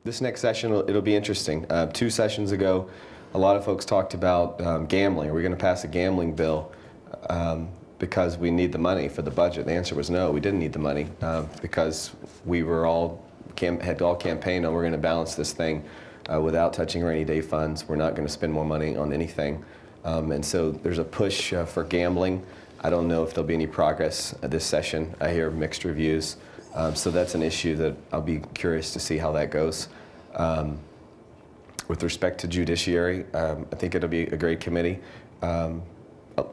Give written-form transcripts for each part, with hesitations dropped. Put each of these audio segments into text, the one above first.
This next session, it'll be interesting. 2 sessions ago, a lot of folks talked about gambling. Are we going to pass a gambling bill because we need the money for the budget? The answer was no, we didn't need the money because we were had all campaigned on we're going to balance this thing without touching rainy day funds. We're not going to spend more money on anything. And so there's a push for gambling. I don't know if there'll be any progress this session. I hear mixed reviews. So that's an issue that I'll be curious to see how that goes. With respect to judiciary, I think it'll be a great committee. A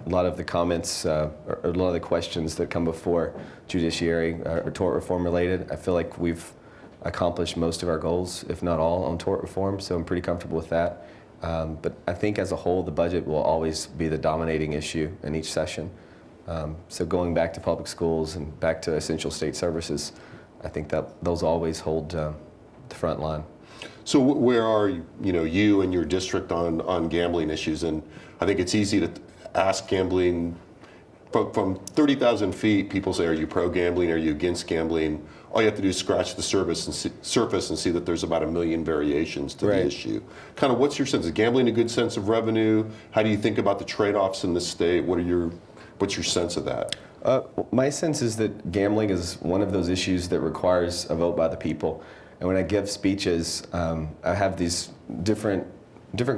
lot of the comments, or a lot of the questions that come before judiciary are tort reform related. I feel like we've accomplished most of our goals, if not all, on tort reform, so I'm pretty comfortable with that. But I think as a whole, the budget will always be the dominating issue in each session. So going back to public schools and back to essential state services, I think that those always hold the front line. So where are you and your district on gambling issues? And I think it's easy to ask gambling from 30,000 feet. People say, "Are you pro gambling? Are you against gambling?" All you have to do is scratch the surface and see that there's about 1 million variations to the issue. Kind of, what's your sense? Is gambling a good sense of revenue? How do you think about the trade-offs in the state? What's your sense of that? My sense is that gambling is one of those issues that requires a vote by the people. And when I give speeches, I have these different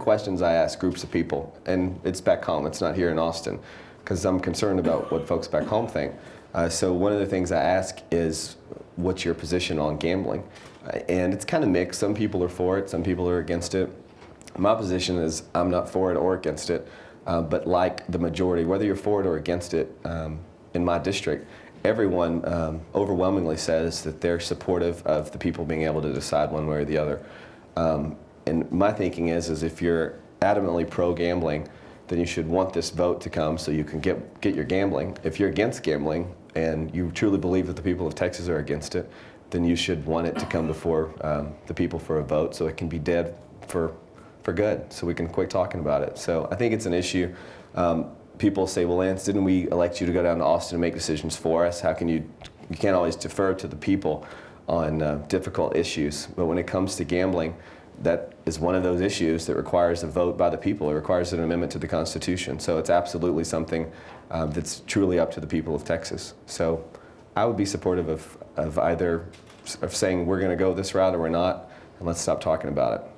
questions I ask groups of people. And it's back home, it's not here in Austin, because I'm concerned about what folks back home think. So one of the things I ask is, what's your position on gambling? And it's kind of mixed. Some people are for it, some people are against it. My position is I'm not for it or against it. But like the majority, whether you're for it or against it, in my district, everyone overwhelmingly says that they're supportive of the people being able to decide one way or the other. And my thinking is if you're adamantly pro-gambling, then you should want this vote to come so you can get your gambling. If you're against gambling and you truly believe that the people of Texas are against it, then you should want it to come before the people for a vote so it can be dead for good, so we can quit talking about it. So I think it's an issue. People say, well, Lance, didn't we elect you to go down to Austin and make decisions for us? How can you can't always defer to the people on difficult issues. But when it comes to gambling, that is one of those issues that requires a vote by the people. It requires an amendment to the Constitution. So it's absolutely something that's truly up to the people of Texas. So I would be supportive of either saying we're going to go this route or we're not, and let's stop talking about it.